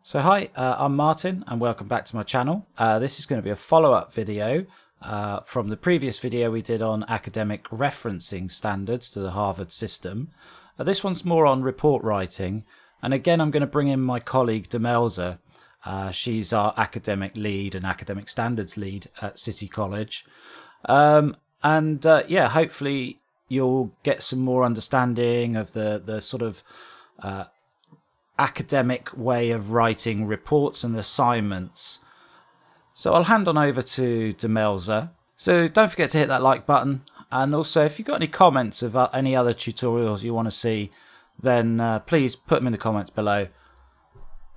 So hi, I'm Martin and welcome back to my channel. This is going to be a follow-up video from the previous video we did on academic referencing standards to the Harvard system. This one's more on report writing, and again I'm going to bring in my colleague Demelza. She's our academic lead and academic standards lead at City College. Yeah, hopefully you'll get some more understanding of the sort of academic way of writing reports and assignments. So I'll hand on over to Demelza. So don't forget to hit that like button, and also if you've got any comments of any other tutorials you want to see, then please put them in the comments below.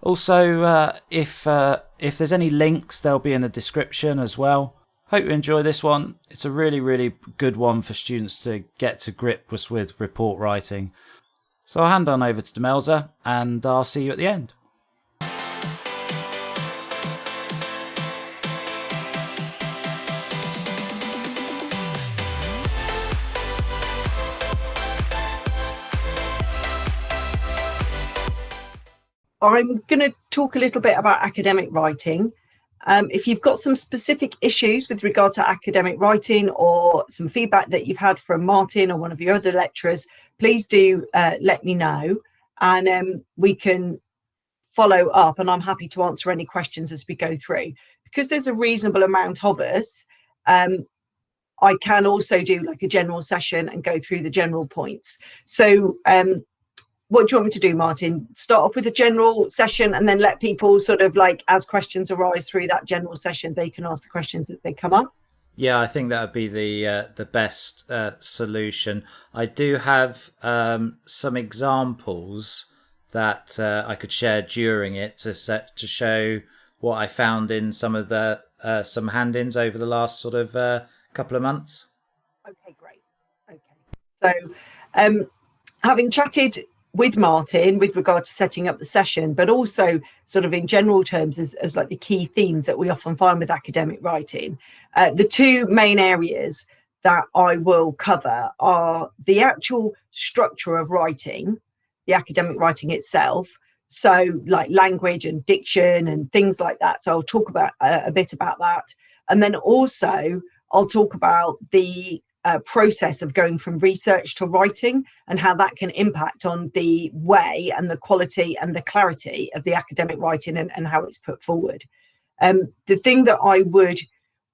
Also, if there's any links, they'll be in the description as well. Hope you enjoy this one. It's a really good one for students to get to grips with report writing. So I'll hand on over to Demelza and I'll see you at the end. I'm going to talk a little bit about academic writing. If you've got some specific issues with regard to academic writing or some feedback that you've had from Martin or one of your other lecturers, please do let me know, and we can follow up, and I'm happy to answer any questions as we go through. Because there's a reasonable amount of us, I can also do like a general session and go through the general points. So what do you want me to do, Martin? Start off with a general session and then let people sort of like, as questions arise through that general session, they can ask the questions as they come up? Yeah, I think that would be the best solution. I do have some examples that I could share during it to show what I found in some of the some hand-ins over the last sort of couple of months. Okay, great. Okay, so having chatted with Martin with regard to setting up the session, but also sort of in general terms as like the key themes that we often find with academic writing. The two main areas that I will cover are the actual structure of writing, the academic writing itself. So like language and diction and things like that. So I'll talk about a bit about that. And then also I'll talk about the process of going from research to writing and how that can impact on the way and the quality and the clarity of the academic writing and how it's put forward. The thing that I would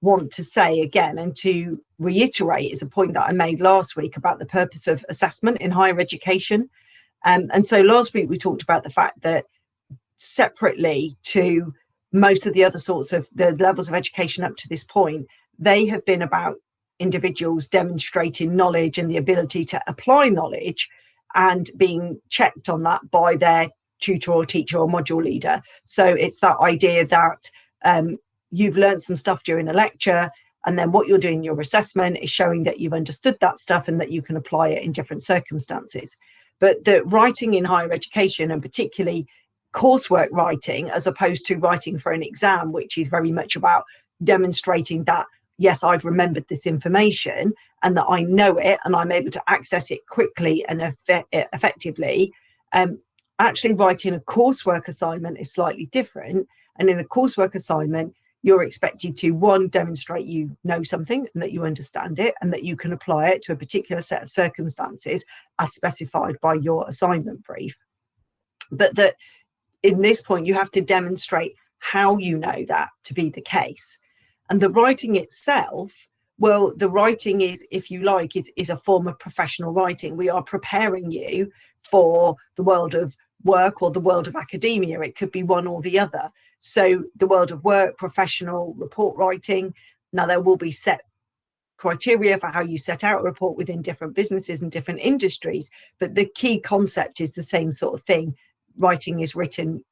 want to say again and to reiterate is a point that I made last week about the purpose of assessment in higher education. And so last week we talked about the fact that separately to most of the other sorts of the levels of education up to this point, they have been about individuals demonstrating knowledge and the ability to apply knowledge and being checked on that by their tutor or teacher or module leader. So it's that idea that you've learned some stuff during a lecture, and then what you're doing in your assessment is showing that you've understood that stuff and that you can apply it in different circumstances. But the writing in higher education, and particularly coursework writing, as opposed to writing for an exam, which is very much about demonstrating that yes, I've remembered this information and that I know it and I'm able to access it quickly and effectively. Actually writing a coursework assignment is slightly different. And in a coursework assignment, you're expected to, one, demonstrate you know something and that you understand it and that you can apply it to a particular set of circumstances as specified by your assignment brief. But that in this point, you have to demonstrate how you know that to be the case. And the writing itself, well, the writing is, if you like, is a form of professional writing. We are preparing you for the world of work or the world of academia. It could be one or the other. So the world of work, professional report writing. Now, there will be set criteria for how you set out a report within different businesses and different industries. But the key concept is the same sort of thing. Writing is written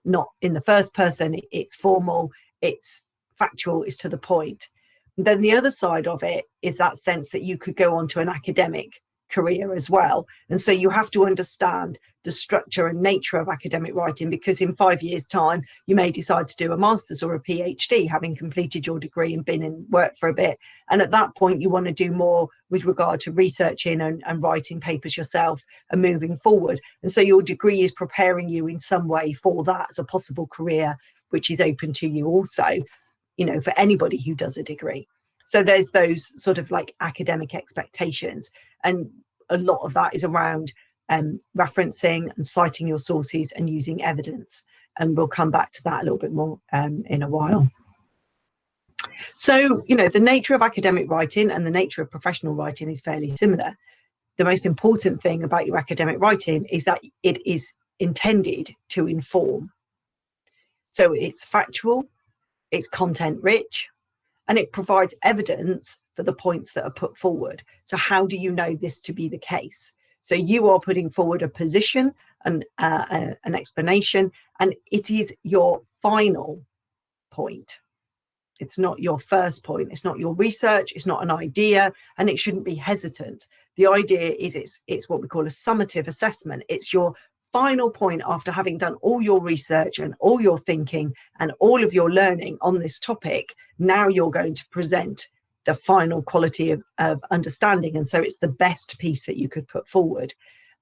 not in the first person. It's formal. It's factual, is to the point. And then the other side of it is that sense that you could go on to an academic career as well. And so you have to understand the structure and nature of academic writing, because in 5 years' time, you may decide to do a master's or a PhD, having completed your degree and been in work for a bit. And at that point, you want to do more with regard to researching and writing papers yourself and moving forward. And so your degree is preparing you in some way for that as a possible career, which is open to you also, you know, for anybody who does a degree. So there's those sort of like academic expectations. And a lot of that is around referencing and citing your sources and using evidence. And we'll come back to that a little bit more in a while. So, you know, the nature of academic writing and the nature of professional writing is fairly similar. The most important thing about your academic writing is that it is intended to inform. So it's factual, it's content rich, and it provides evidence for the points that are put forward. So how do you know this to be the case? So you are putting forward a position and an explanation, and it is your final point. It's not your first point. It's not your research. It's not an idea, and it shouldn't be hesitant. The idea is it's what we call a summative assessment. It's your final point after having done all your research and all your thinking and all of your learning on this topic. Now you're going to present the final quality of understanding. And so it's the best piece that you could put forward.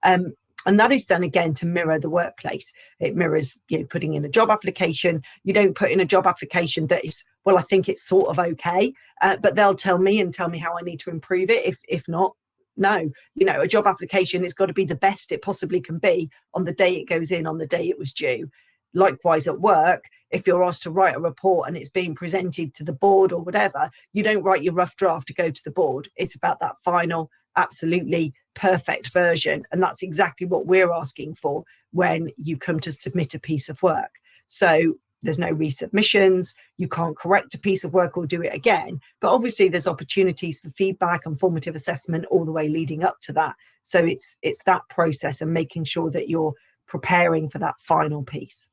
And that is done again to mirror the workplace. It mirrors, you know, putting in a job application. You don't put in a job application that is, well, I think it's sort of okay, but they'll tell me how I need to improve it. If not, no, you know, a job application has got to be the best it possibly can be on the day it goes in, on the day it was due. Likewise at work, if you're asked to write a report and it's being presented to the board or whatever, you don't write your rough draft to go to the board. It's about that final, absolutely perfect version. And that's exactly what we're asking for when you come to submit a piece of work. So there's no resubmissions, you can't correct a piece of work or do it again. But obviously there's opportunities for feedback and formative assessment all the way leading up to that. So it's that process and making sure that you're preparing for that final piece.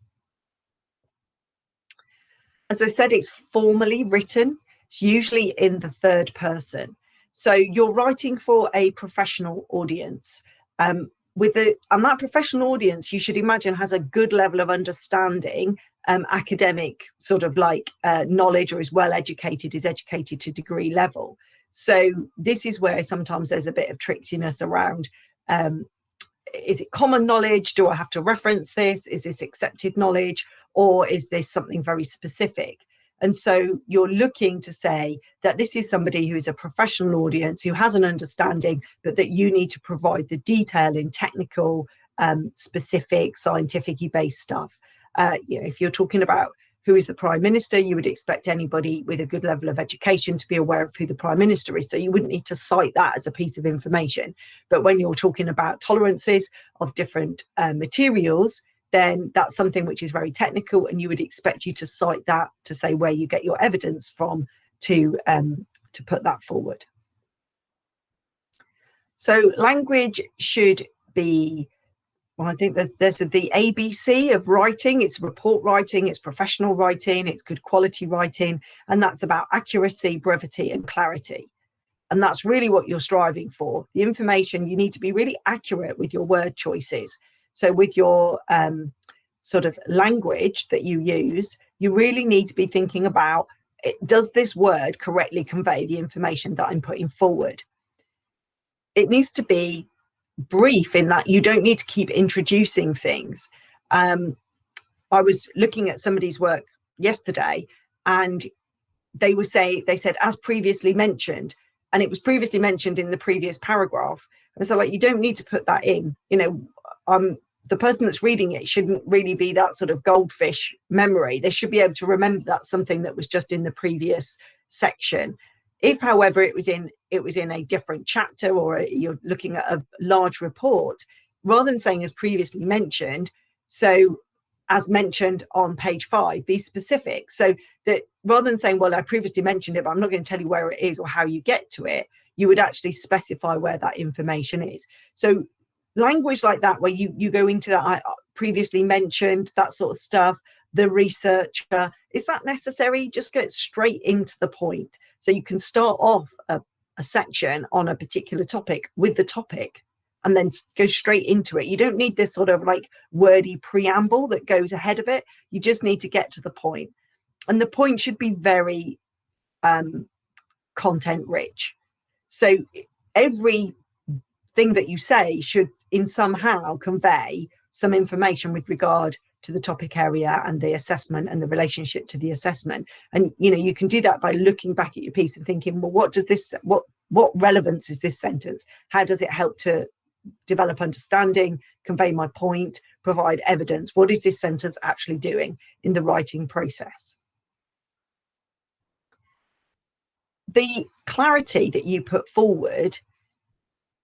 As I said, it's formally written. It's usually in the third person. So you're writing for a professional audience. And that professional audience, you should imagine, has a good level of understanding, academic sort of like knowledge, or is well educated, is educated to degree level. So this is where sometimes there's a bit of tricksiness around, is it common knowledge? Do I have to reference this? Is this accepted knowledge? Or is this something very specific? And so you're looking to say that this is somebody who is a professional audience, who has an understanding, but that you need to provide the detail in technical, specific, scientifically based stuff. You know, if you're talking about who is the Prime Minister, you would expect anybody with a good level of education to be aware of who the Prime Minister is. So you wouldn't need to cite that as a piece of information. But when you're talking about tolerances of different materials, then that's something which is very technical, and you would expect you to cite that to say where you get your evidence from to put that forward. So language should be, well, I think that there's the ABC of writing. It's report writing, it's professional writing, it's good quality writing, and that's about accuracy, brevity, and clarity. And that's really what you're striving for. The information, you need to be really accurate with your word choices. So with your sort of language that you use, you really need to be thinking about, does this word correctly convey the information that I'm putting forward? It needs to be brief in that you don't need to keep introducing things. I was looking at somebody's work yesterday, and they said, as previously mentioned, and it was previously mentioned in the previous paragraph. And so, like, you don't need to put that in. You know, the person that's reading it shouldn't really be that sort of goldfish memory. They should be able to remember that's something that was just in the previous section. If, however, it was in a different chapter, or you're looking at a large report, rather than saying as previously mentioned, so as mentioned on page 5, be specific. So that rather than saying, well, I previously mentioned it, but I'm not going to tell you where it is or how you get to it, you would actually specify where that information is. So language like that, where you go into that, I previously mentioned, that sort of stuff, the researcher, is that necessary? Just get straight into the point. So you can start off a a section on a particular topic with the topic and then go straight into it. You don't need this sort of like wordy preamble that goes ahead of it. You just need to get to the point. And the point should be very content rich. So every thing that you say should in somehow convey some information with regard to the topic area and the assessment and the relationship to the assessment. And you can do that by looking back at your piece and thinking, well, what relevance is this sentence? How does it help to develop understanding, convey my point, provide evidence? What is this sentence actually doing in the writing process? The clarity that you put forward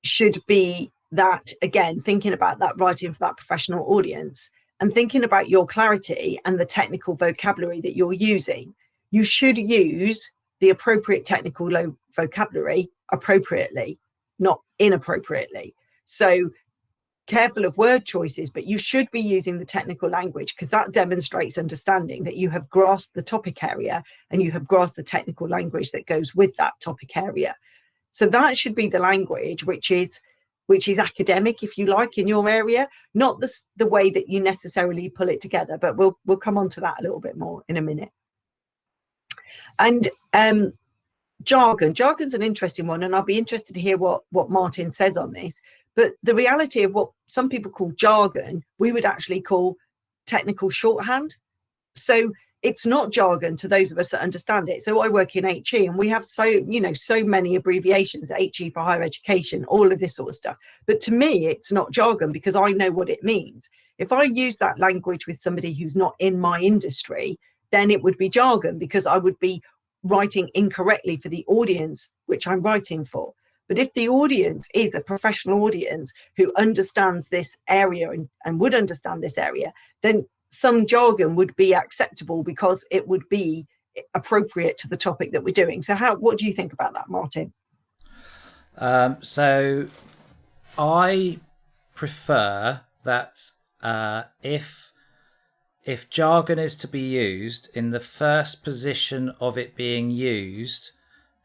should be that, again, thinking about that writing for that professional audience and thinking about your clarity and the technical vocabulary that you're using. You should use the appropriate technical vocabulary appropriately, not inappropriately. So careful of word choices, but you should be using the technical language because that demonstrates understanding, that you have grasped the topic area and you have grasped the technical language that goes with that topic area. So that should be the language which is academic, if you like, in your area, not the way that you necessarily pull it together, but we'll come on to that a little bit more in a minute. And jargon's an interesting one, and I'll be interested to hear what Martin says on this. But the reality of what some people call jargon, we would actually call technical shorthand. So it's not jargon to those of us that understand it. So I work in HE and we have so many abbreviations, HE for higher education, all of this sort of stuff. But to me, it's not jargon because I know what it means. If I use that language with somebody who's not in my industry, then it would be jargon because I would be writing incorrectly for the audience which I'm writing for. But if the audience is a professional audience who understands this area and would understand this area, then some jargon would be acceptable because it would be appropriate to the topic that we're doing. So what do you think about that, Martin? So I prefer that if jargon is to be used, in the first position of it being used,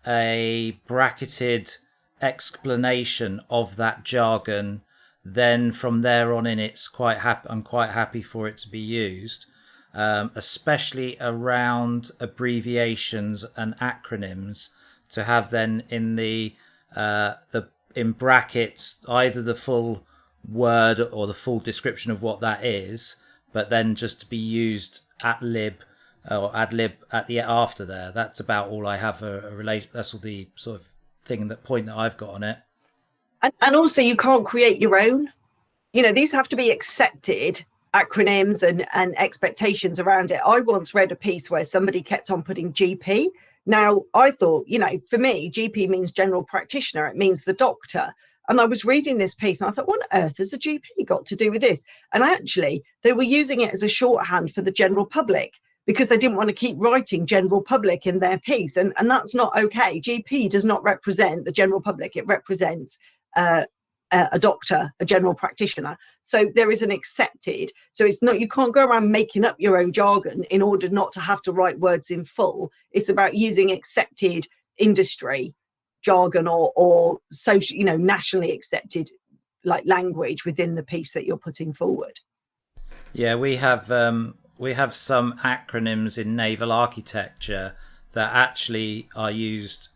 a bracketed explanation of that jargon, then from there on in I'm quite happy for it to be used, especially around abbreviations and acronyms, to have then in in brackets either the full word or the full description of what that is, but then just to be used ad lib at the after there. That's about all I have that's all the sort of point that I've got on it. And also you can't create your own. These have to be accepted acronyms and expectations around it. I once read a piece where somebody kept on putting GP. Now, I thought, for me, GP means general practitioner. It means the doctor. And I was reading this piece and I thought, what on earth has a GP got to do with this? And actually, they were using it as a shorthand for the general public because they didn't want to keep writing general public in their piece. And that's not okay. GP does not represent the general public. It represents a doctor, a general practitioner. So there is an accepted. So it's not, you can't go around making up your own jargon in order not to have to write words in full. It's about using accepted industry jargon or social, nationally accepted language within the piece that you're putting forward. Yeah, we have some acronyms in naval architecture that actually are used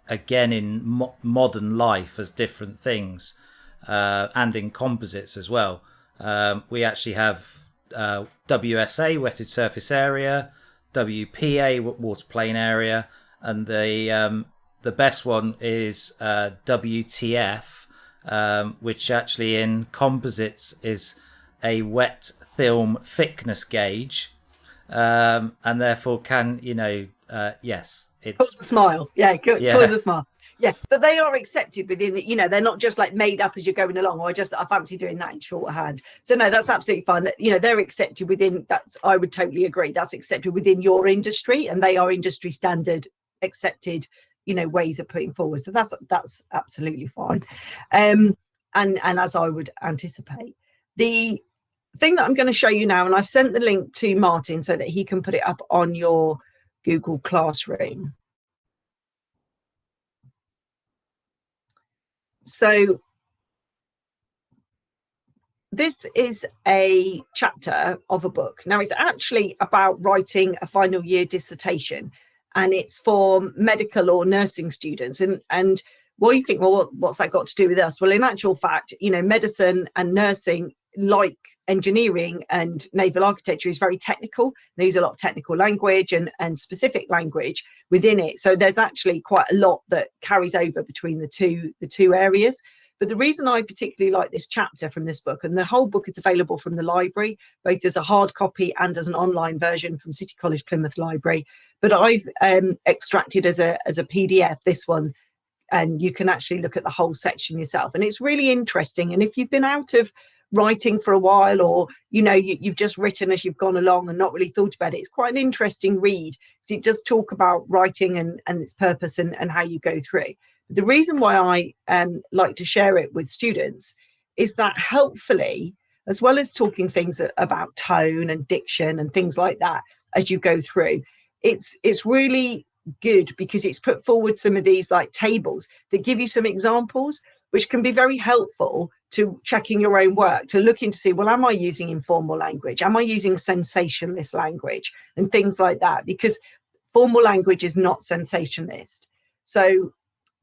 again in modern life as different things, and in composites as well. We actually have WSA, wetted surface area, WPA, water plane area, and the best one is WTF, which actually in composites is a wet film thickness gauge, and therefore can, yes, it's cause a smile. Yeah, cause a smile. Yeah, but they are accepted within the, they're not just like made up as you're going along, or I fancy doing that in shorthand. So no, that's absolutely fine. That, they're accepted within, I would totally agree. That's accepted within your industry, and they are industry standard accepted, ways of putting forward. So that's absolutely fine. And as I would anticipate, the thing that I'm going to show you now, and I've sent the link to Martin so that he can put it up on your Google Classroom. So this is a chapter of a book. Now, it's actually about writing a final year dissertation, and it's for medical or nursing students. And well, you think, well, what's that got to do with us? Well, in actual fact, you know, medicine and nursing, like engineering and naval architecture, is very technical. They use a lot of technical language and specific language within it. So there's actually quite a lot that carries over between the two areas. But the reason I particularly like this chapter from this book, and the whole book is available from the library, both as a hard copy and as an online version from City College Plymouth Library, but I've extracted as a PDF this one, and you can actually look at the whole section yourself. And it's really interesting. And if you've been out of writing for a while, or you know you've just written as you've gone along and not really thought about it, it's quite an interesting read, because it does talk about writing and its purpose and how you go through. The reason why I like to share it with students is that helpfully, as well as talking things about tone and diction and things like that as you go through, it's really good because it's put forward some of these like tables that give you some examples, which can be very helpful to checking your own work, to looking to see, well, am I using informal language? Am I using sensationalist language? And things like that, because formal language is not sensationalist. So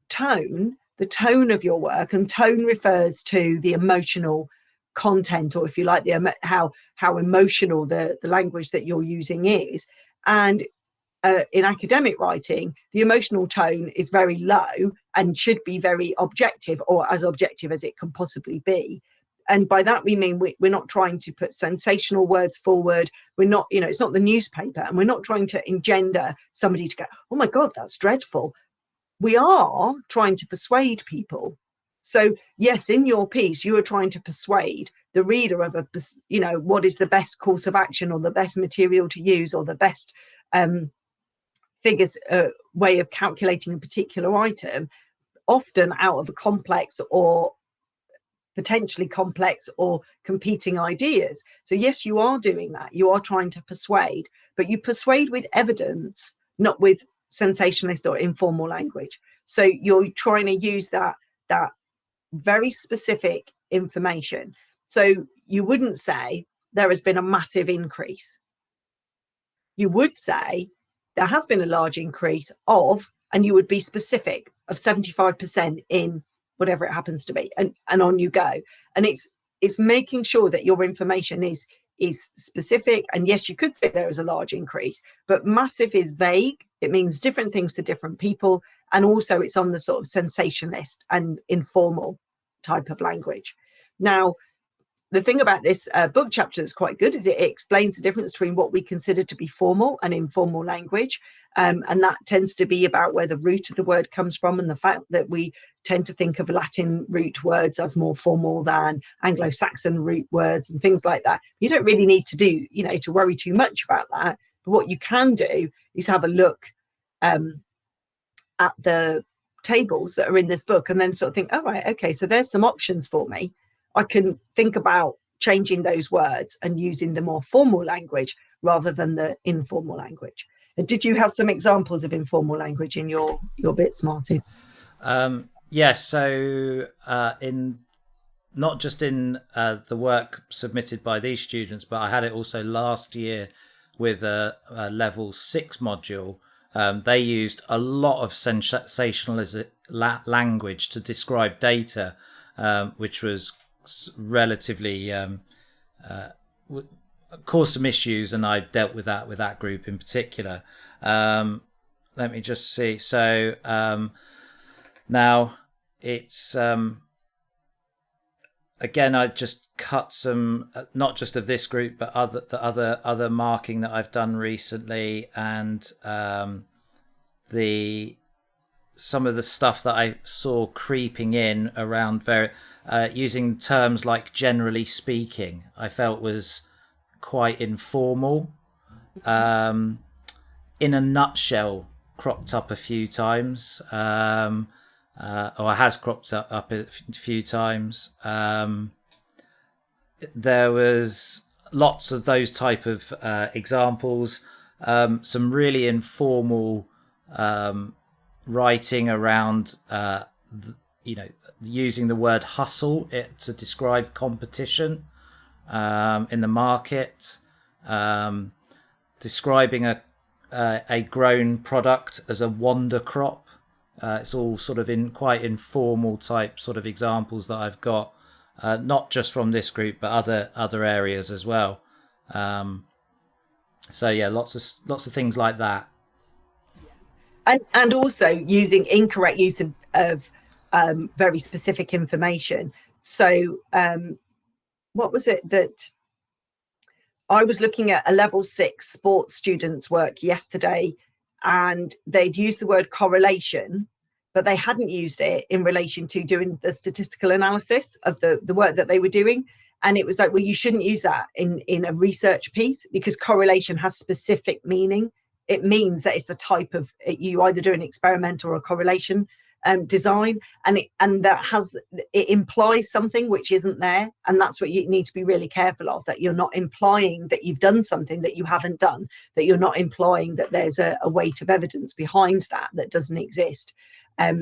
tone, the tone of your work, and tone refers to the emotional content, or if you like, the how emotional the language that you're using is. And in academic writing, the emotional tone is very low and should be very objective, or as objective as it can possibly be. And by that we mean we're not trying to put sensational words forward. We're not, you know, it's not the newspaper, and we're not trying to engender somebody to go, oh my God, that's dreadful. We are trying to persuade people. So yes, in your piece, you are trying to persuade the reader of you know, what is the best course of action, or the best material to use, or the best figures way of calculating a particular item, often out of a complex or potentially complex or competing ideas. So yes, you are doing that. You are trying to persuade, but you persuade with evidence, not with sensationalist or informal language. So you're trying to use that very specific information. So you wouldn't say there has been a massive increase. You would say there has been a large increase of, and you would be specific, of 75% in whatever it happens to be, and on you go. And it's making sure that your information is specific. And yes, you could say there is a large increase, but massive is vague. It means different things to different people. And also it's on the sort of sensationalist and informal type of language. Now, the thing about this book chapter that's quite good is it explains the difference between what we consider to be formal and informal language. And that tends to be about where the root of the word comes from, and the fact that we tend to think of Latin root words as more formal than Anglo-Saxon root words and things like that. You don't really need to do, you know, to worry too much about that. But what you can do is have a look at the tables that are in this book, and then sort of think, oh, right, okay, so there's some options for me. I can think about changing those words and using the more formal language rather than the informal language. And did you have some examples of informal language in your bits, Martin? Yes. So in not just in the work submitted by these students, but I had it also last year with a level 6 module. They used a lot of sensationalist language to describe data, which was relatively caused some issues, and I dealt with that group in particular. Let me just see. So now it's again, I just cut some, not just of this group, but other marking that I've done recently, and some of the stuff that I saw creeping in around using terms like generally speaking, I felt was quite informal. In a nutshell cropped up a few times, or has cropped up a few times. There was lots of those type of examples, some really informal writing around using the word hustle to describe competition in the market, describing a grown product as a wonder crop. It's all sort of in quite informal type sort of examples that I've got, not just from this group but other areas as well. So yeah, lots of things like that. And also using incorrect use of very specific information. So what was it that I was looking at? A level 6 sports student's work yesterday, and they'd used the word correlation, but they hadn't used it in relation to doing the statistical analysis of the work that they were doing. And it was like, well, you shouldn't use that in a research piece, because correlation has specific meaning. It means that it's the type of, you either do an experimental or a correlation design, and it implies something which isn't there, and that's what you need to be really careful of, that you're not implying that you've done something that you haven't done, that you're not implying that there's a weight of evidence behind that doesn't exist. I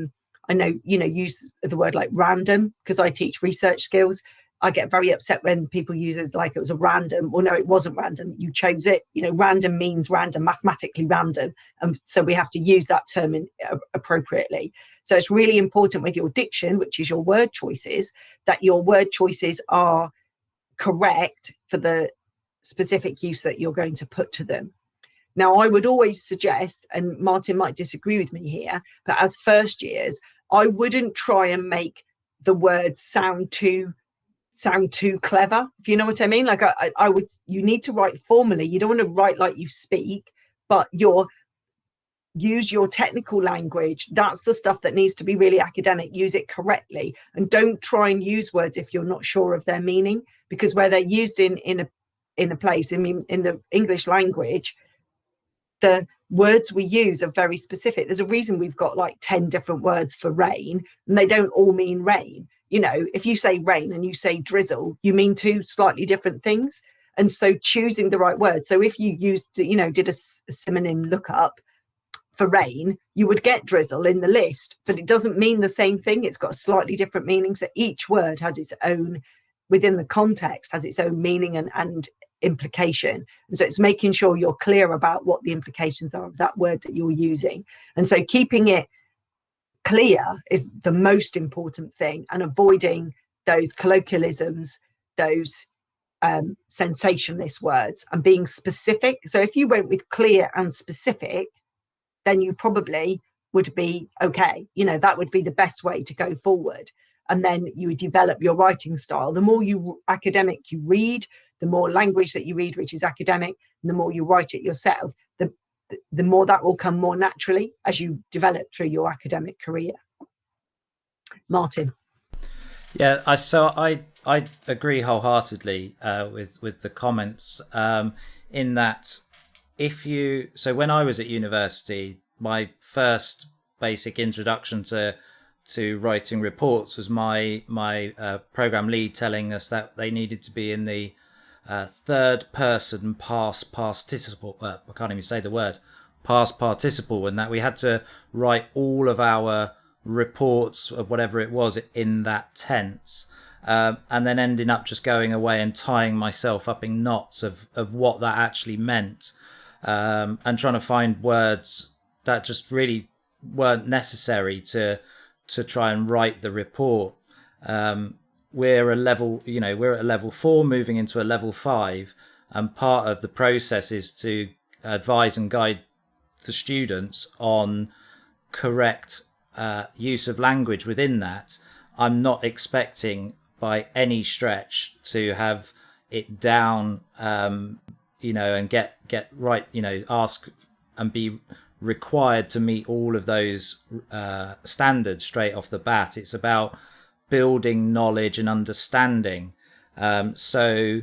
know, use the word like random, because I teach research skills. I get very upset when people use it like it was a random. Well, no, it wasn't random. You chose it. Random means random, mathematically random. And so we have to use that term appropriately. So it's really important with your diction, which is your word choices, that your word choices are correct for the specific use that you're going to put to them. Now, I would always suggest, and Martin might disagree with me here, but as first years, I wouldn't try and make the words sound too clever, if you know what I mean. Like I would, you need to write formally. You don't want to write like you speak, but use your technical language. That's the stuff that needs to be really academic. Use it correctly, and don't try and use words if you're not sure of their meaning, because where they're used in a place, I mean, in the English language, the words we use are very specific. There's a reason we've got like 10 different words for rain, and they don't all mean rain. If you say rain and you say drizzle, you mean two slightly different things. And so choosing the right word. So if you did a synonym lookup for rain, you would get drizzle in the list, but it doesn't mean the same thing. It's got a slightly different meaning. So each word has its own, within the context, has its own meaning and implication. And so it's making sure you're clear about what the implications are of that word that you're using. And so keeping it clear is the most important thing, and avoiding those colloquialisms, those sensationalist words, and being specific. So if you went with clear and specific, then you probably would be okay. That would be the best way to go forward. And then you would develop your writing style. The more academic you read, the more language that you read, which is academic, and the more you write it yourself, the more that will come more naturally as you develop through your academic career. Martin. Yeah, I agree wholeheartedly with the comments, in that when I was at university, my first basic introduction to writing reports was my program lead telling us that they needed to be in the third person past participle. I can't even say the word, past participle, and that we had to write all of our reports of whatever it was in that tense, and then ending up just going away and tying myself up in knots of what that actually meant, and trying to find words that just really weren't necessary to try and write the report. We're at a level 4 moving into a level 5, and part of the process is to advise and guide the students on correct use of language within that. I'm not expecting by any stretch to have it down, and get right, ask and be required to meet all of those standards straight off the bat. It's about building knowledge and understanding. So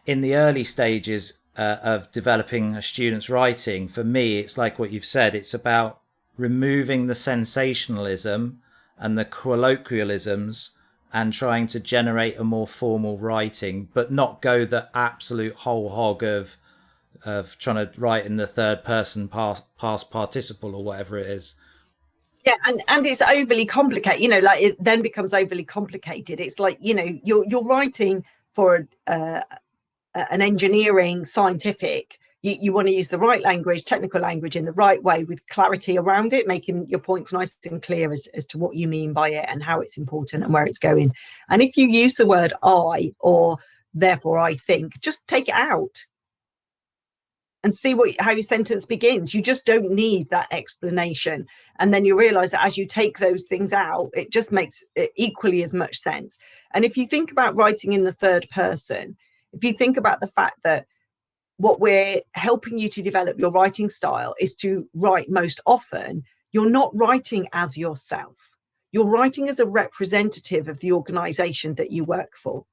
in the early stages of developing a student's writing, for me, it's like what you've said. It's about removing the sensationalism and the colloquialisms and trying to generate a more formal writing, but not go the absolute whole hog of trying to write in the third person past participle or whatever it is. Yeah, and it's overly complicated, you know, like it then becomes overly complicated. It's like, you know, you're writing for an engineering scientific, you want to use the right language, technical language, in the right way with clarity around it, making your points nice and clear as to what you mean by it and how it's important and where it's going. And if you use the word I or therefore I think, just take it out and see how your sentence begins. You just don't need that explanation. And then you realize that as you take those things out, it just makes it equally as much sense. And if you think about writing in the third person, if you think about the fact that what we're helping you to develop your writing style is to write most often, you're not writing as yourself. You're writing as a representative of the organization that you work for.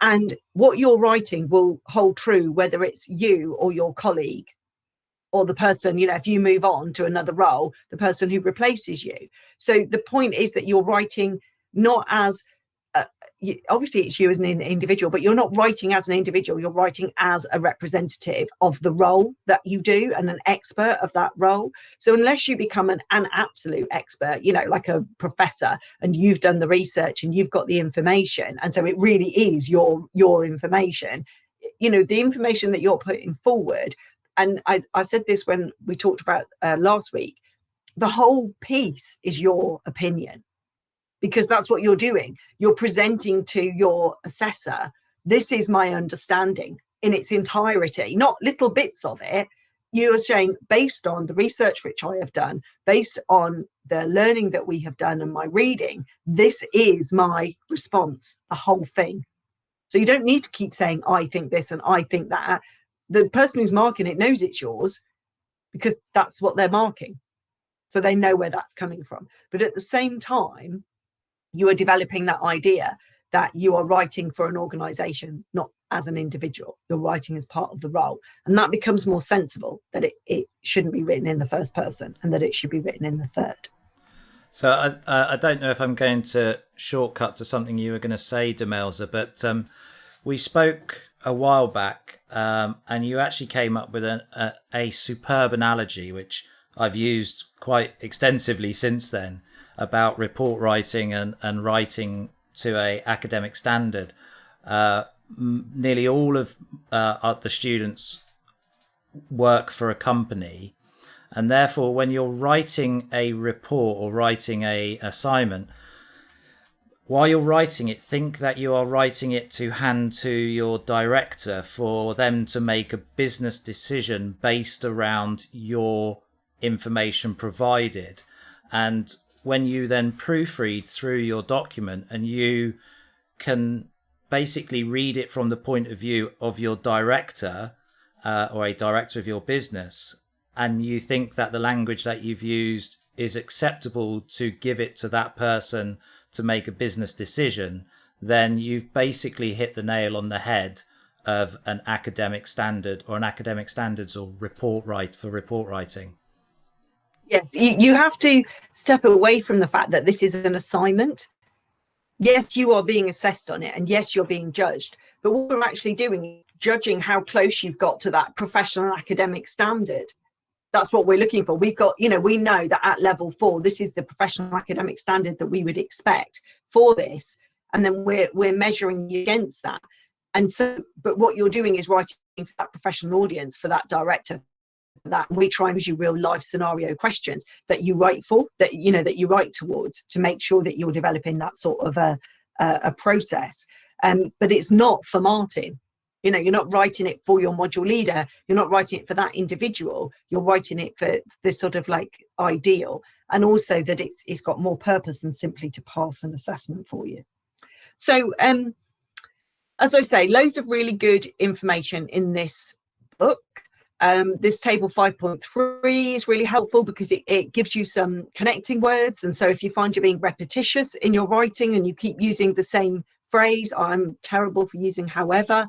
And what you're writing will hold true whether it's you or your colleague or the person, you know, if you move on to another role, the person who replaces you. So the point is that you're writing not as obviously it's you as an individual, but you're not writing as an individual, you're writing as a representative of the role that you do and an expert of that role. So unless you become an absolute expert, you know, like a professor, and you've done the research and you've got the information, and so it really is your information, you know, the information that you're putting forward. And I said this when we talked about last week, the whole piece is your opinion, because that's what you're doing. You're presenting to your assessor, this is my understanding in its entirety, not little bits of it. You're saying, based on the research which I have done, based on the learning that we have done and my reading, this is my response, the whole thing. So you don't need to keep saying, I think this and I think that. The person who's marking it knows it's yours because that's what they're marking. So they know where that's coming from. But at the same time, you are developing that idea that you are writing for an organization, not as an individual. You're writing as part of the role. And that becomes more sensible, that it shouldn't be written in the first person and that it should be written in the third. So I don't know if I'm going to shortcut to something you were going to say, Demelza, but we spoke a while back and you actually came up with a superb analogy, which I've used quite extensively since then, about report writing and writing to a academic standard. Nearly all of the students work for a company, and therefore when you're writing a report or writing a assignment, while you're writing it, think that you are writing it to hand to your director for them to make a business decision based around your information provided. And when you then proofread through your document and you can basically read it from the point of view of your director or a director of your business, and you think that the language that you've used is acceptable to give it to that person to make a business decision, then you've basically hit the nail on the head of an academic standard or an academic standards or report writing. Yes, you have to step away from the fact that this is an assignment. Yes, you are being assessed on it, and yes, you're being judged. But what we're actually doing is judging how close you've got to that professional academic standard. That's what we're looking for. We've got, you know, we know that at level 4, this is the professional academic standard that we would expect for this. And then we're measuring you against that. And so, but what you're doing is writing for that professional audience, for that director, that we try and use you real life scenario questions that you write for, that you know, that you write towards, to make sure that you're developing that sort of a process. But it's not for Martin. You know, you're not writing it for your module leader, you're not writing it for that individual, you're writing it for this sort of like ideal, and also that it's got more purpose than simply to pass an assessment for you. So as I say, loads of really good information in this book. This table 5.3 is really helpful because it gives you some connecting words. And so if you find you're being repetitious in your writing and you keep using the same phrase, I'm terrible for using however,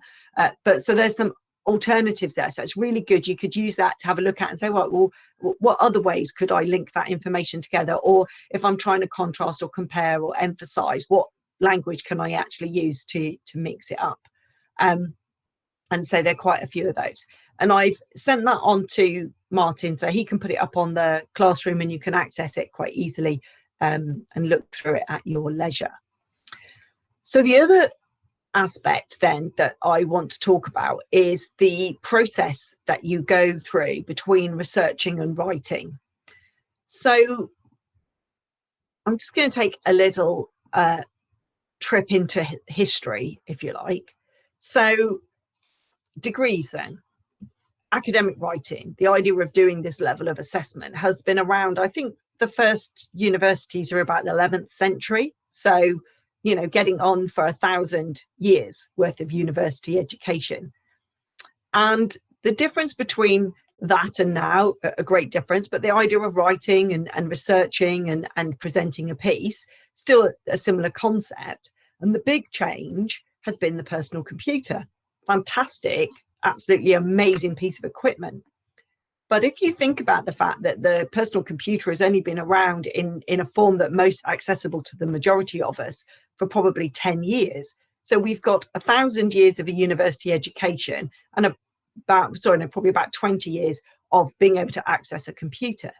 but so there's some alternatives there. So it's really good. You could use that to have a look at and say, well, what other ways could I link that information together? Or if I'm trying to contrast or compare or emphasize, what language can I actually use to mix it up? And so there are quite a few of those. And I've sent that on to Martin so he can put it up on the classroom and you can access it quite easily and look through it at your leisure. So the other aspect then that I want to talk about is the process that you go through between researching and writing. So I'm just going to take a little trip into history, if you like. So degrees then. Academic writing, the idea of doing this level of assessment has been around. I think the first universities are about the 11th century. So, you know, getting on for 1,000 years worth of university education. And the difference between that and now, a great difference, but the idea of writing and researching and presenting a piece, still a similar concept. And the big change has been the personal computer. Fantastic, absolutely amazing piece of equipment. But if you think about the fact that the personal computer has only been around in a form that most accessible to the majority of us for probably 10 years. So we've got 1,000 years of a university education and probably about 20 years of being able to access a computer.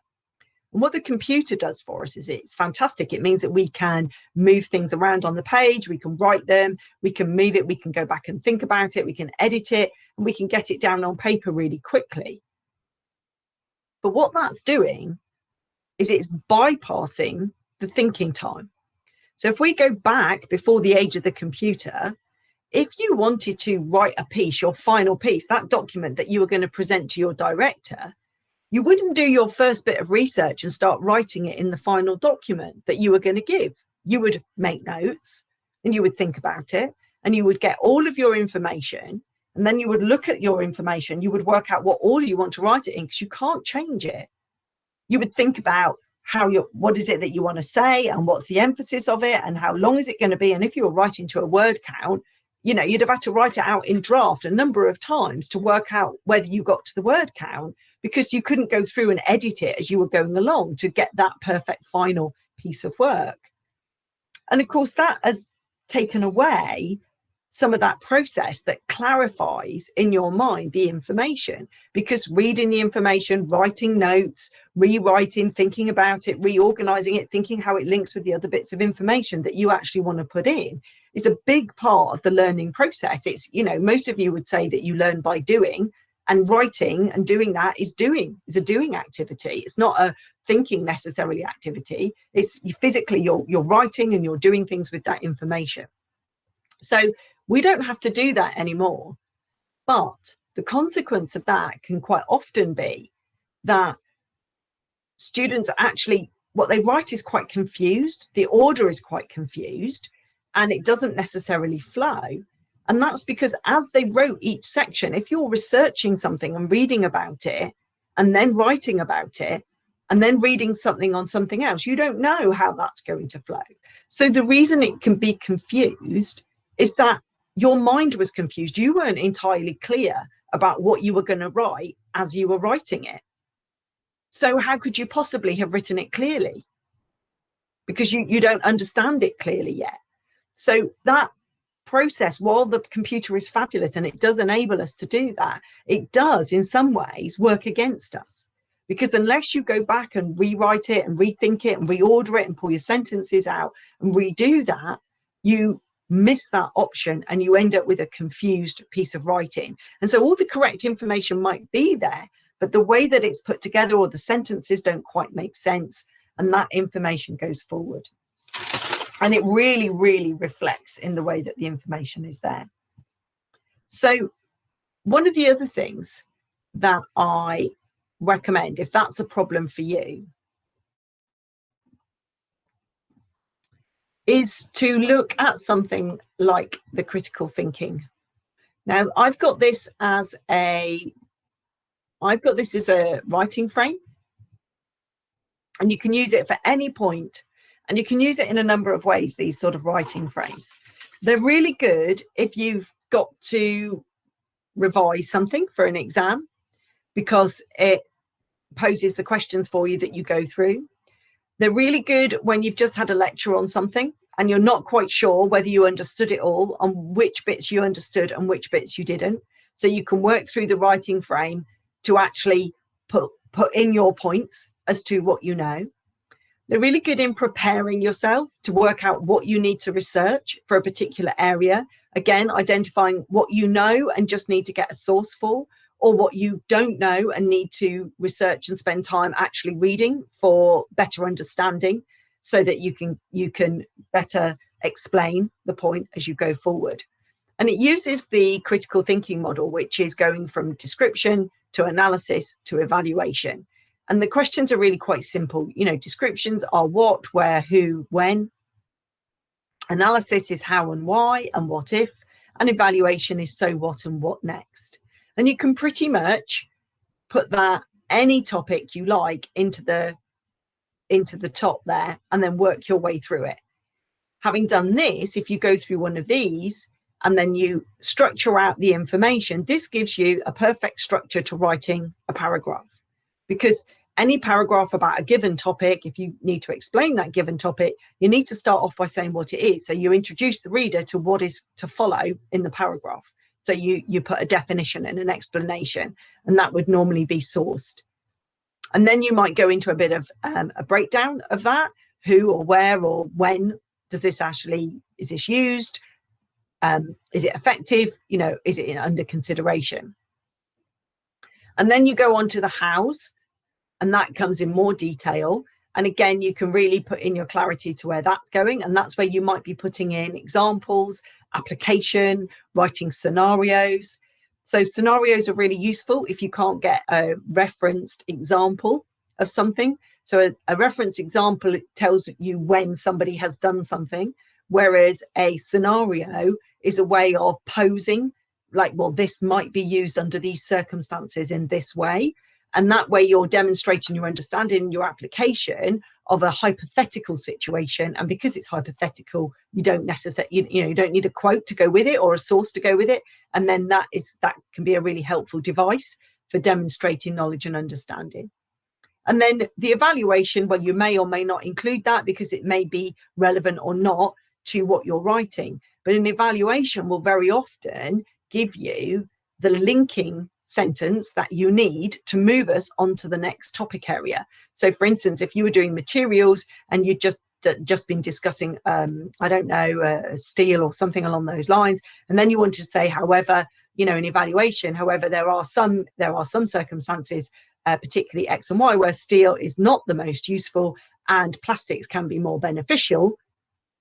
And what the computer does for us is it's fantastic. It means that we can move things around on the page, we can write them, we can move it, we can go back and think about it, we can edit it, and we can get it down on paper really quickly. But what that's doing is it's bypassing the thinking time. So if we go back before the age of the computer, if you wanted to write a piece, your final piece, that document that you were going to present to your director, you wouldn't do your first bit of research and start writing it in the final document that you were going to give. You would make notes and you would think about it and you would get all of your information, and then you would look at your information. You would work out what order you want to write it in because you can't change it. You would think about what is it that you want to say and what's the emphasis of it and how long is it going to be. And if you were writing to a word count, you know, you'd have had to write it out in draft a number of times to work out whether you got to the word count, because you couldn't go through and edit it as you were going along to get that perfect final piece of work. And of course, that has taken away some of that process that clarifies in your mind the information, because reading the information, writing notes, rewriting, thinking about it, reorganizing it, thinking how it links with the other bits of information that you actually want to put in is a big part of the learning process. It's, you know, most of you would say that you learn by doing, and writing and doing that is a doing activity. It's not a thinking necessarily activity. It's physically you're writing and you're doing things with that information. So we don't have to do that anymore. But the consequence of that can quite often be that students actually, what they write is quite confused. The order is quite confused and it doesn't necessarily flow. And that's because as they wrote each section, if you're researching something and reading about it and then writing about it and then reading something on something else, you don't know how that's going to flow. So the reason it can be confused is that your mind was confused. You weren't entirely clear about what you were going to write as you were writing it. So how could you possibly have written it clearly? Because you don't understand it clearly yet. So that process, while the computer is fabulous and it does enable us to do that, it does in some ways work against us, because unless you go back and rewrite it and rethink it and reorder it and pull your sentences out and redo that, you miss that option and you end up with a confused piece of writing. And so all the correct information might be there, but the way that it's put together or the sentences don't quite make sense, and that information goes forward. And it really, really reflects in the way that the information is there. So one of the other things that I recommend, if that's a problem for you, is to look at something like the critical thinking. Now, I've got this as a writing frame, and you can use it for any point. And you can use it in a number of ways, these sort of writing frames. They're really good if you've got to revise something for an exam, because it poses the questions for you that you go through. They're really good when you've just had a lecture on something and you're not quite sure whether you understood it all, on which bits you understood and which bits you didn't. So you can work through the writing frame to actually put in your points as to what you know. They're really good in preparing yourself to work out what you need to research for a particular area. Again, identifying what you know and just need to get a source for, or what you don't know and need to research and spend time actually reading for better understanding, so that you can better explain the point as you go forward. And it uses the critical thinking model, which is going from description to analysis to evaluation. And the questions are really quite simple. You know, descriptions are what, where, who, when. Analysis is how and why and what if. And evaluation is so what and what next. And you can pretty much put that any topic you like into the top there and then work your way through it. Having done this, if you go through one of these and then you structure out the information, this gives you a perfect structure to writing a paragraph. Because any paragraph about a given topic, if you need to explain that given topic, you need to start off by saying what it is. So you introduce the reader to what is to follow in the paragraph. So you put a definition and an explanation, and that would normally be sourced. And then you might go into a bit of a breakdown of that. Who or where or when is this used? Is it effective? You know, is it under consideration? And then you go on to the hows, and that comes in more detail. And again, you can really put in your clarity to where that's going. And that's where you might be putting in examples, application, writing scenarios. So scenarios are really useful if you can't get a referenced example of something. So a reference example tells you when somebody has done something, whereas a scenario is a way of posing, like, well, this might be used under these circumstances in this way. And that way you're demonstrating your understanding, your application of a hypothetical situation. And because it's hypothetical, you don't necessarily, you don't need a quote to go with it or a source to go with it. And then that can be a really helpful device for demonstrating knowledge and understanding. And then the evaluation, well, you may or may not include that because it may be relevant or not to what you're writing. But an evaluation will very often give you the linking sentence that you need to move us on to the next topic area. So for instance, if you were doing materials and you'd just been discussing steel or something along those lines, and then you wanted to say, however, an evaluation, however, there are some circumstances, particularly X and Y, where steel is not the most useful and plastics can be more beneficial.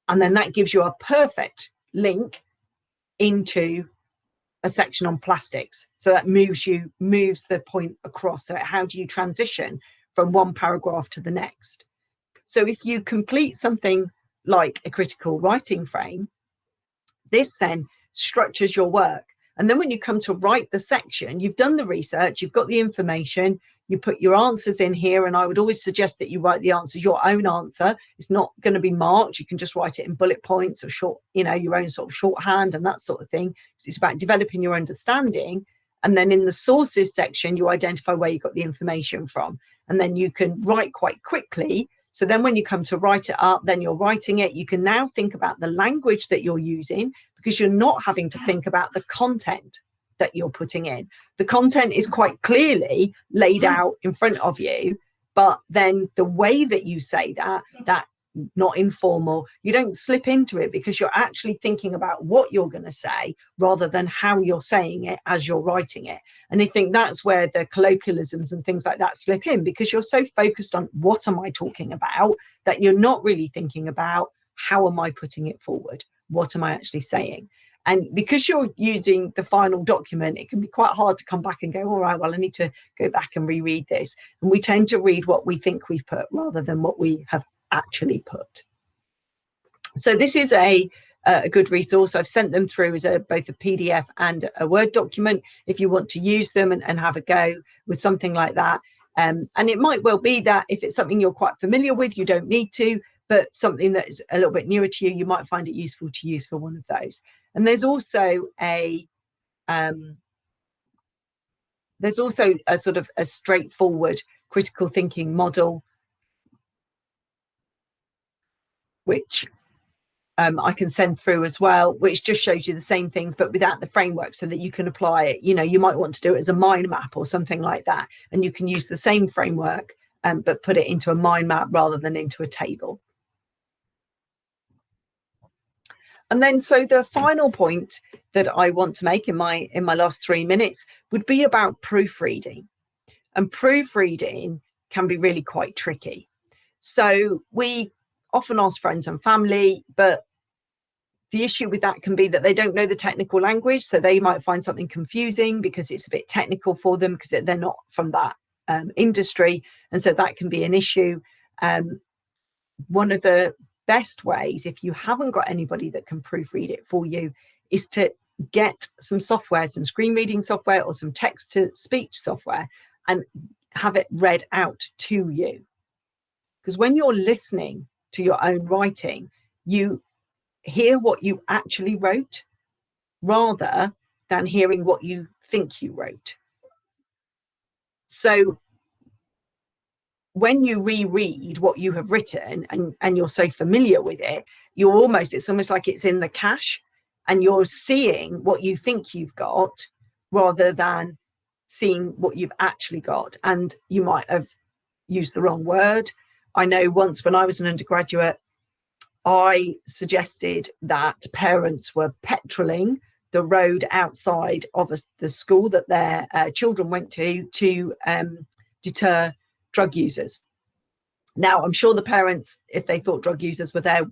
And then that gives you a perfect link into a section on plastics. So that moves the point across. So how do you transition from one paragraph to the next? So if you complete something like a critical writing frame, this then structures your work. And then when you come to write the section, you've done the research, you've got the information, you put your answers in here. And I would always suggest that you write the answers, your own answer. It's not going to be marked. You can just write it in bullet points or short, your own sort of shorthand and that sort of thing. So it's about developing your understanding. And then in the sources section, you identify where you got the information from. And then you can write quite quickly. So then when you come to write it up, then you're writing it. You can now think about the language that you're using because you're not having to think about the content that you're putting in. The content is quite clearly laid out in front of you, but then the way that you say that not informal, you don't slip into it because you're actually thinking about what you're going to say rather than how you're saying it as you're writing it. And I think that's where the colloquialisms and things like that slip in, because you're so focused on what am I talking about that you're not really thinking about how am I putting it forward? What am I actually saying? And because you're using the final document, it can be quite hard to come back and go, all right, well, I need to go back and reread this. And we tend to read what we think we've put rather than what we have actually put. So this is a good resource. I've sent them through as both a PDF and a Word document if you want to use them and have a go with something like that. And it might well be that if it's something you're quite familiar with, you don't need to, but something that is a little bit newer to you, you might find it useful to use for one of those. And there's also a sort of a straightforward critical thinking model, which I can send through as well, which just shows you the same things, but without the framework, so that you can apply it. You might want to do it as a mind map or something like that, and you can use the same framework, but put it into a mind map rather than into a table. And then, so the final point that I want to make in my last 3 minutes would be about proofreading. And proofreading can be really quite tricky. So we often ask friends and family, but the issue with that can be that they don't know the technical language. So they might find something confusing because it's a bit technical for them, because they're not from that industry. And so that can be an issue. One of the best ways, if you haven't got anybody that can proofread it for you, is to get some software, some screen reading software or some text to speech software, and have it read out to you. Because when you're listening to your own writing, you hear what you actually wrote rather than hearing what you think you wrote. So when you reread what you have written and you're so familiar with it, it's almost like it's in the cache, and you're seeing what you think you've got rather than seeing what you've actually got. And you might have used the wrong word. I know once when I was an undergraduate, I suggested that parents were petroling the road outside of the school that their children went to deter drug users. Now, I'm sure the parents, if they thought drug users were there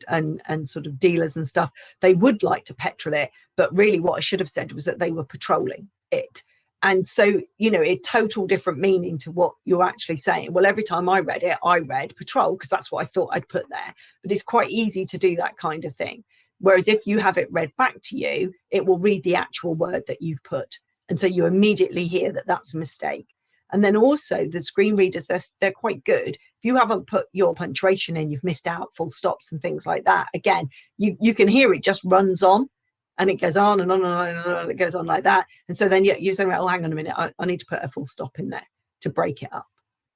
and sort of dealers and stuff, they would like to petrol it. But really what I should have said was that they were patrolling it. And so, a total different meaning to what you're actually saying. Well, every time I read it, I read patrol because that's what I thought I'd put there. But it's quite easy to do that kind of thing. Whereas if you have it read back to you, it will read the actual word that you've put. And so you immediately hear that that's a mistake. And then also the screen readers, they're quite good. If you haven't put your punctuation in, you've missed out full stops and things like that. Again, you can hear it just runs on. And it goes on and on and on and on, and it goes on like that. And so then you're saying, oh, hang on a minute, I need to put a full stop in there to break it up.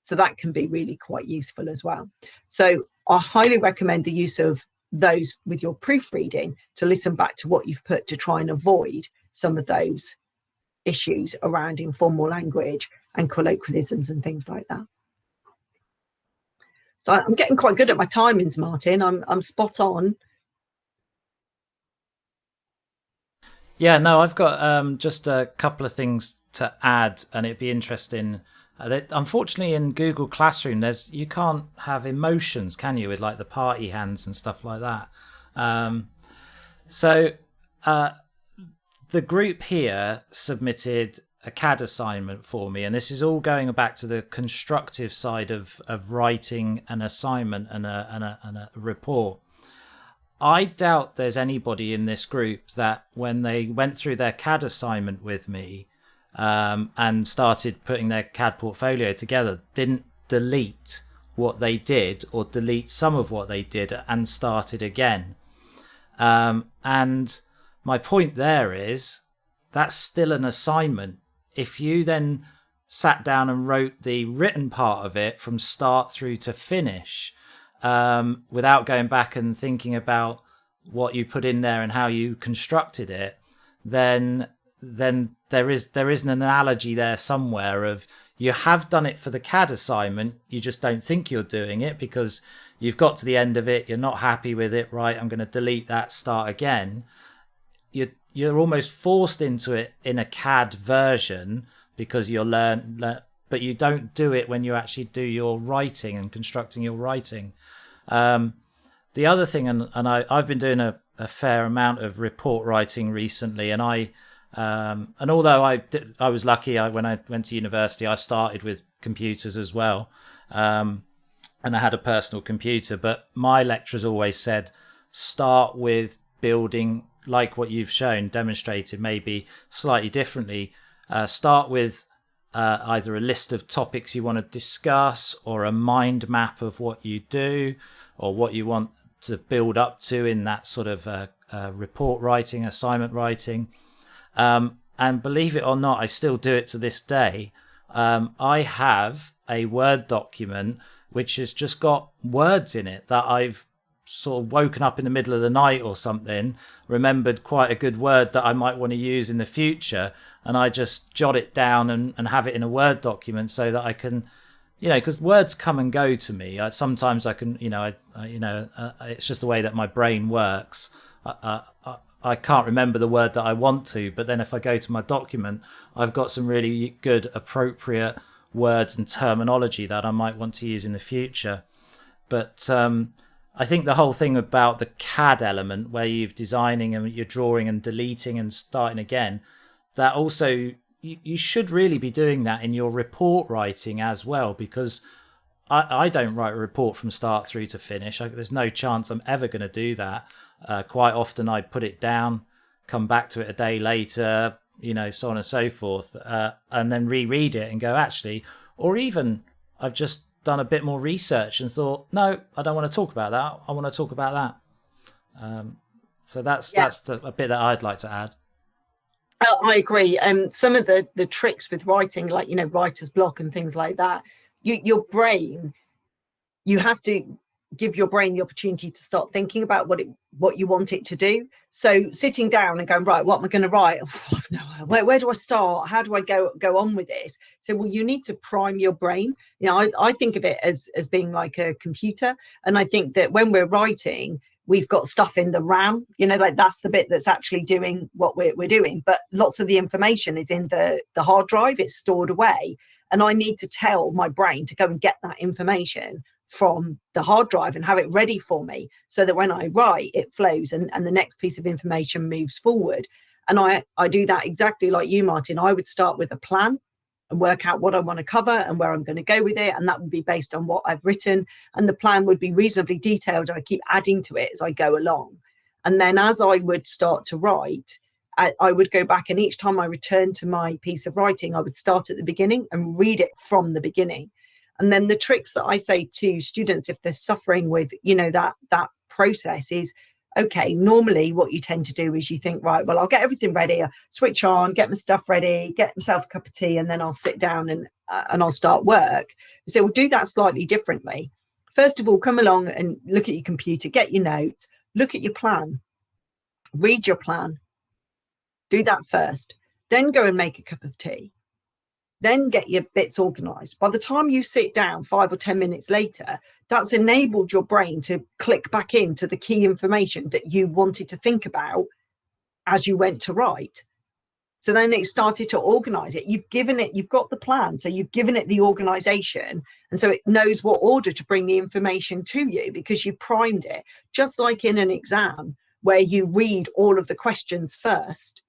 So that can be really quite useful as well. So I highly recommend the use of those with your proofreading, to listen back to what you've put to try and avoid some of those issues around informal language and colloquialisms and things like that. So I'm getting quite good at my timings, Martin. I'm spot on. Yeah, no, I've got just a couple of things to add, and it'd be interesting. Unfortunately, in Google Classroom, you can't have emotions, can you, with like the party hands and stuff like that. So the group here submitted a CAD assignment for me, and this is all going back to the constructive side of writing an assignment and a report. I doubt there's anybody in this group that when they went through their CAD assignment with me and started putting their CAD portfolio together, didn't delete what they did or delete some of what they did and started again. And my point there is that's still an assignment. If you then sat down and wrote the written part of it from start through to finish, without going back and thinking about what you put in there and how you constructed it, then there is an analogy there somewhere of you have done it for the CAD assignment, you just don't think you're doing it because you've got to the end of it, you're not happy with it, right, I'm going to delete that, start again. You're almost forced into it in a CAD version because you're but you don't do it when you actually do your writing and constructing your writing. The other thing, and I've been doing a fair amount of report writing recently, and although I was lucky, when I went to university, I started with computers as well, and I had a personal computer. But my lecturers always said, start with building like what you've demonstrated, maybe slightly differently. Start with either a list of topics you want to discuss or a mind map of what you do or what you want to build up to in that sort of report writing, assignment writing. And believe it or not, I still do it to this day. I have a Word document which has just got words in it that I've sort of woken up in the middle of the night or something, remembered quite a good word that I might want to use in the future, and I just jot it down and have it in a Word document so that I can, because words come and go to me. Sometimes I can, it's just the way that my brain works. I can't remember the word that I want to, but then if I go to my document, I've got some really good, appropriate words and terminology that I might want to use in the future. But I think the whole thing about the CAD element, where you're designing and you're drawing and deleting and starting again, that also you should really be doing that in your report writing as well, because I don't write a report from start through to finish. There's no chance I'm ever going to do that. Quite often I put it down, come back to it a day later, so on and so forth, and then reread it and go, actually, or even I've just done a bit more research and thought, no, I don't want to talk about that. I want to talk about that. So that's a bit that I'd like to add. I agree. Some of the tricks with writing, like, writer's block and things like that, your brain, you have to give your brain the opportunity to start thinking about what you want it to do. So sitting down and going, right, what am I going to write? Oh, no, where do I start? How do I go on with this? So, well, you need to prime your brain. I think of it as being like a computer. And I think that when we're writing, we've got stuff in the RAM, like that's the bit that's actually doing what we're doing. But lots of the information is in the hard drive. It's stored away. And I need to tell my brain to go and get that information from the hard drive and have it ready for me, so that when I write, it flows and the next piece of information moves forward. And I do that exactly like you, Martin. I would start with a plan and work out what I want to cover and where I'm going to go with it. And that would be based on what I've written. And the plan would be reasonably detailed. I keep adding to it as I go along. And then as I would start to write, I would go back, and each time I returned to my piece of writing, I would start at the beginning and read it from the beginning. And then the tricks that I say to students, if they're suffering with, that process, is, okay, normally what you tend to do is you think, right, well, I'll get everything ready, I'll switch on, get my stuff ready, get myself a cup of tea, and then I'll sit down and I'll start work. So we'll do that slightly differently. First of all, come along and look at your computer, get your notes, look at your plan, read your plan. Do that first. Then go and make a cup of tea. Then get your bits organized. By the time you sit down 5 or 10 minutes later, that's enabled your brain to click back into the key information that you wanted to think about as you went to write. So then it started to organize it. You've got the plan. So you've given it the organization. And so it knows what order to bring the information to you because you primed it. Just like in an exam where you read all of the questions first,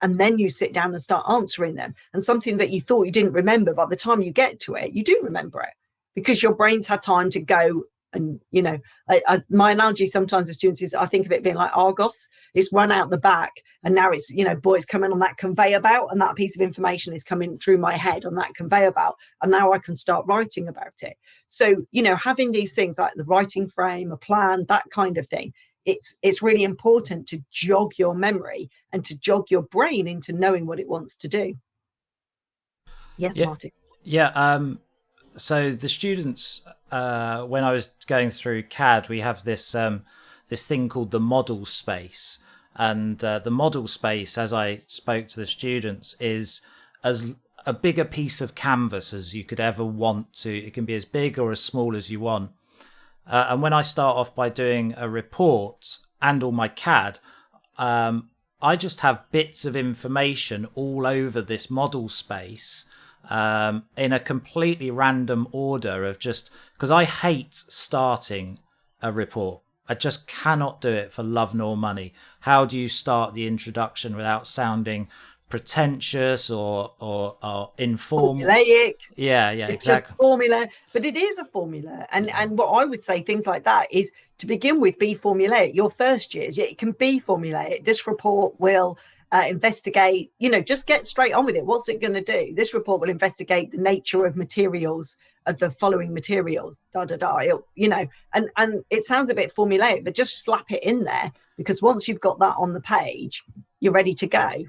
and then you sit down and start answering them. And something that you thought you didn't remember, by the time you get to it, you do remember it because your brain's had time to go. And, my analogy sometimes to students is I think of it being like Argos. It's run out the back and now it's, boys coming on that conveyor belt and that piece of information is coming through my head on that conveyor belt. And now I can start writing about it. So, having these things like the writing frame, a plan, that kind of thing, it's really important to jog your memory and to jog your brain into knowing what it wants to do. Yes, yeah. Martin. Yeah. So the students, when I was going through CAD, we have this thing called the model space. And the model space, as I spoke to the students, is as a bigger piece of canvas as you could ever want to. It can be as big or as small as you want. And when I start off by doing a report and all my CAD, I just have bits of information all over this model space in a completely random order of just because I hate starting a report. I just cannot do it for love nor money. How do you start the introduction without sounding pretentious or informal? Formulaic. Yeah, it's exactly. Just formula, but it is a formula. And what I would say, things like that, is to begin with, be formulaic. Your first years, it can be formulaic. This report will investigate, just get straight on with it. What's it going to do? This report will investigate the nature of materials, of the following materials, and it sounds a bit formulaic, but just slap it in there, because once you've got that on the page, you're ready to go.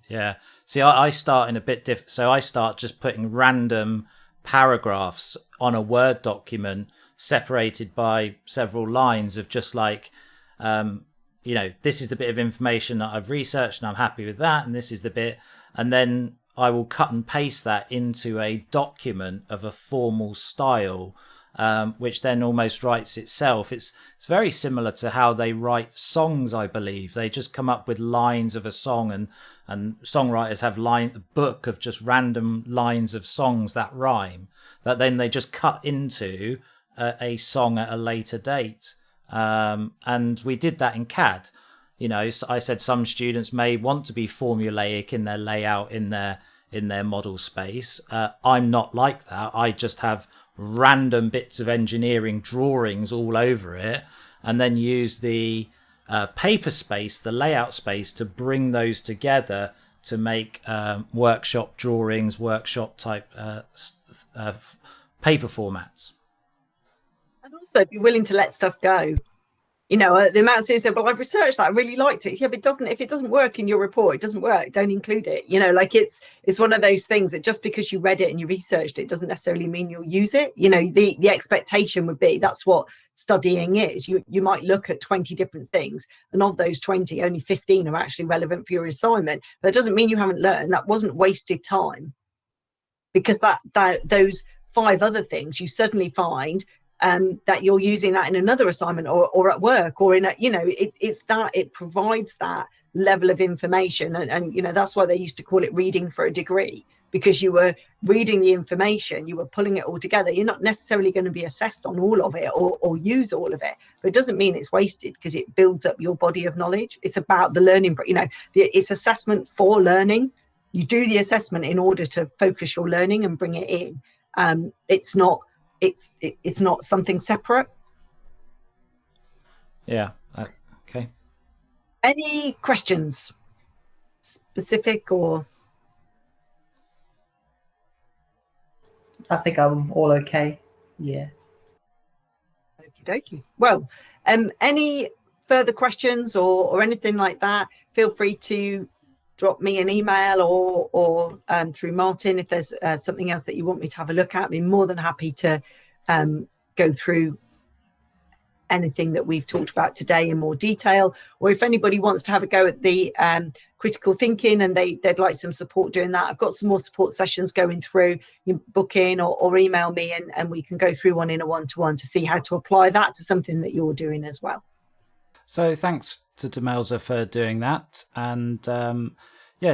Yeah. See, I start in a bit different. So I start just putting random paragraphs on a Word document separated by several lines of just like, this is the bit of information that I've researched and I'm happy with that, and this is the bit, and then I will cut and paste that into a document of a formal style, which then almost writes itself. It's very similar to how they write songs, I believe. They just come up with lines of a song, and songwriters have a book of just random lines of songs that rhyme, that then they just cut into a song at a later date. And we did that in CAD. I said some students may want to be formulaic in their layout, in their model space. I'm not like that. I just have random bits of engineering drawings all over it, and then use the paper space, the layout space, to bring those together to make workshop drawings, workshop type paper formats. And also be willing to let stuff go. The amount of students say, well, I've researched that, I really liked it. Yeah, but if it doesn't work in your report, it doesn't work, don't include it. It's one of those things that just because you read it and you researched it doesn't necessarily mean you'll use it. The expectation would be that's what studying is. You might look at 20 different things, and of those 20, only 15 are actually relevant for your assignment. But it doesn't mean you haven't learned. That wasn't wasted time, because those 5 other things you suddenly find that you're using that in another assignment or at work, or in it provides that level of information, and that's why they used to call it reading for a degree, because you were reading the information, you were pulling it all together. You're not necessarily going to be assessed on all of it or use all of it, but it doesn't mean it's wasted, because it builds up your body of knowledge. It's about the learning, it's assessment for learning. You do the assessment in order to focus your learning and bring it in. It's not something separate. Yeah. Okay. Any questions, specific or? I think I'm all okay. Yeah. Okie dokie. Well, any further questions or anything like that, feel free to drop me an email or through Martin if there's something else that you want me to have a look at. I'd be more than happy to go through anything that we've talked about today in more detail, or if anybody wants to have a go at the critical thinking and they'd like some support doing that, I've got some more support sessions going through. You book in or email me and we can go through one in a one-to-one to see how to apply that to something that you're doing as well. So thanks to Demelza for doing that, and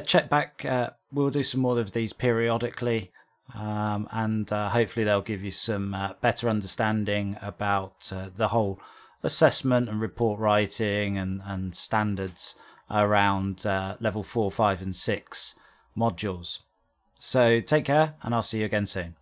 check back. We'll do some more of these periodically, and hopefully they'll give you some better understanding about the whole assessment and report writing and standards around level 4, 5 and 6 modules. So take care, and I'll see you again soon.